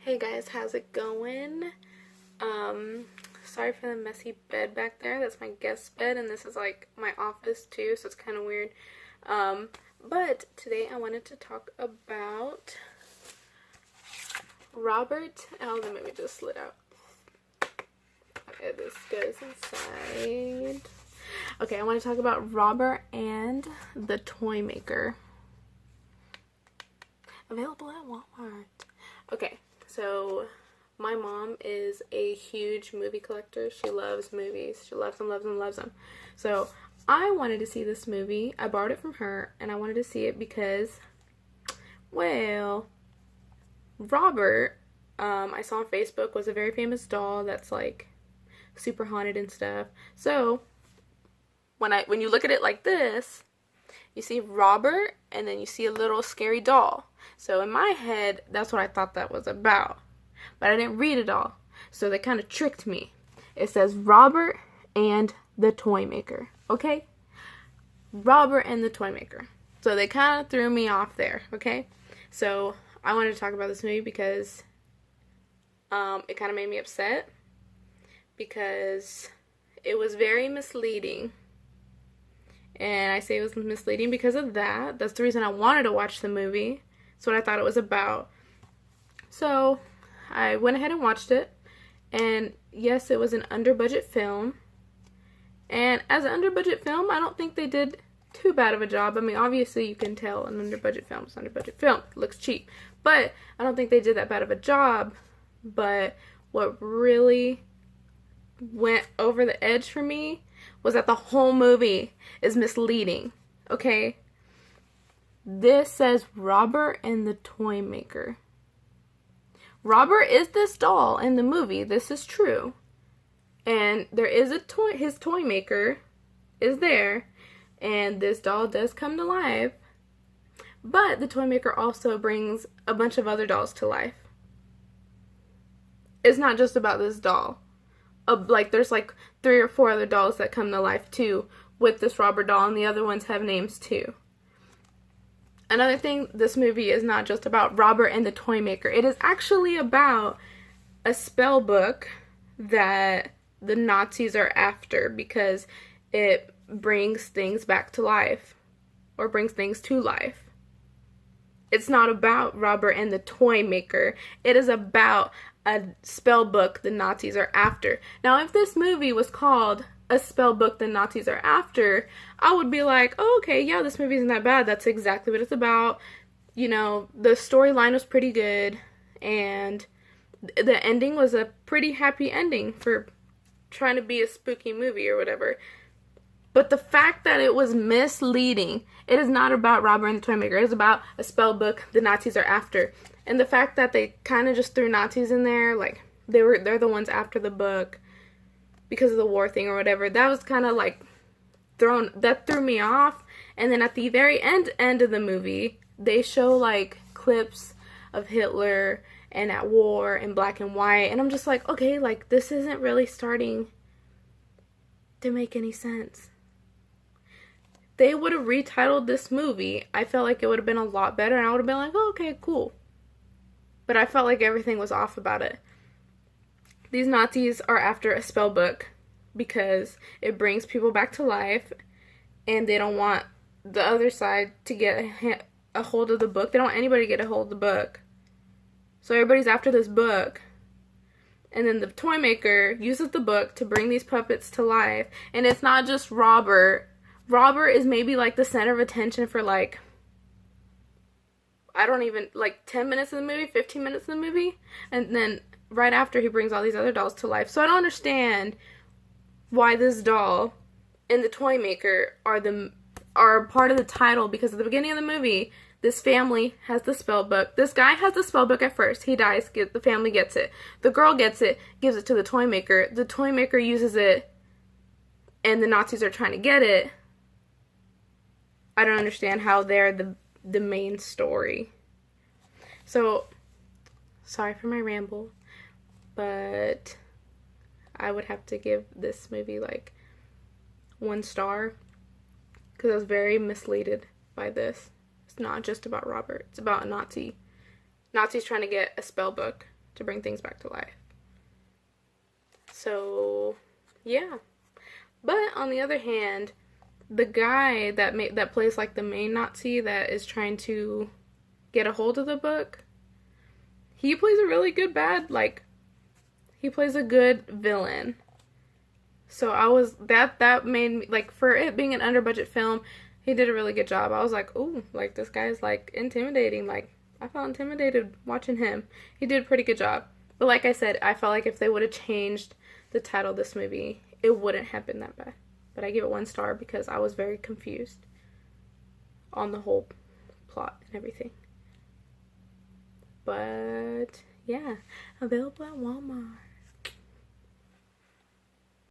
Hey guys, how's it going? Sorry for the messy bed back there. That's my guest bed, and this is like my office too, so it's kind of weird. But today I wanted to talk about Robert. Oh, the movie just slid out. Okay, this goes inside. Okay, I want to talk about Robert and the Toymaker. Available at Walmart. Okay, so my mom is a huge movie collector. She loves movies. She loves them, loves them, loves them. So I wanted to see this movie. I borrowed it from her, and I wanted to see it because, well, Robert, I saw on Facebook, was a very famous doll that's like super haunted and stuff. So when you look at it like this, you see Robert, and then you see a little scary doll. So in my head, that's what I thought that was about. But I didn't read it all. So they kind of tricked me. It says Robert and the Toymaker. Okay? Robert and the Toymaker. So they kind of threw me off there. Okay? So I wanted to talk about this movie because it kind of made me upset. Because it was very misleading. And I say it was misleading because of that. That's the reason I wanted to watch the movie. That's what I thought it was about. So I went ahead and watched it. And yes, it was an under-budget film. And as an under-budget film, I don't think they did too bad of a job. I mean, obviously you can tell an under-budget film is an under-budget film. It looks cheap. But I don't think they did that bad of a job. But what really went over the edge for me was that the whole movie is misleading. Okay? This says Robert and the Toymaker. Robert is this doll in the movie. This is true. And there is a toy, his Toymaker is there. And this doll does come to life. But the Toymaker also brings a bunch of other dolls to life. It's not just about this doll. There's like 3 or 4 other dolls that come to life too with this Robert doll, and the other ones have names too. Another thing, this movie is not just about Robert and the Toymaker. It is actually about a spell book that the Nazis are after because it brings things back to life or brings things to life. It's not about Robert and the Toymaker. It is about a spell book the Nazis are after. Now, if this movie was called A Spell Book the Nazis Are After, I would be like, oh, okay, yeah, this movie isn't that bad. That's exactly what it's about. You know, the storyline was pretty good, and the ending was a pretty happy ending for trying to be a spooky movie or whatever. But the fact that it was misleading, it is not about Robert and the Toymaker. It is about a spell book the Nazis are after. And the fact that they kind of just threw Nazis in there, like, they're the ones after the book because of the war thing or whatever, that was kind of like that threw me off. And then at the very end of the movie, they show like clips of Hitler and at war in black and white, and I'm just like, okay, like, this isn't really starting to make any sense. They would have retitled this movie, I felt like it would have been a lot better, and I would have been like, oh, okay, cool. But I felt like everything was off about it. These Nazis are after a spell book because it brings people back to life, and they don't want the other side to get a hold of the book. They don't want anybody to get a hold of the book. So everybody's after this book. And then the Toymaker uses the book to bring these puppets to life. And it's not just Robert. Robert is maybe like the center of attention for like, I don't even, like 10 minutes of the movie, 15 minutes of the movie. And then right after, he brings all these other dolls to life. So I don't understand why this doll and the Toymaker are part of the title, because at the beginning of the movie, this family has the spell book. This guy has the spell book at first. He dies. The family gets it. The girl gets it, gives it to the Toymaker. The Toymaker uses it, and the Nazis are trying to get it. I don't understand how they're the main story. So, sorry for my ramble, but I would have to give this movie like 1 star because I was very misled by this. It's not just about Robert. It's about a Nazi. Nazis trying to get a spell book to bring things back to life. So, yeah. But on the other hand, the guy that plays like the main Nazi that is trying to get a hold of the book, he plays a really good he plays a good villain. So I was, that made me, like, for it being an under budget film, he did a really good job. I was like, ooh, like, this guy's, like, intimidating. Like, I felt intimidated watching him. He did a pretty good job. But like I said, I felt like if they would have changed the title of this movie, it wouldn't have been that bad. But I give it 1 star because I was very confused on the whole plot and everything. But, yeah, available at Walmart.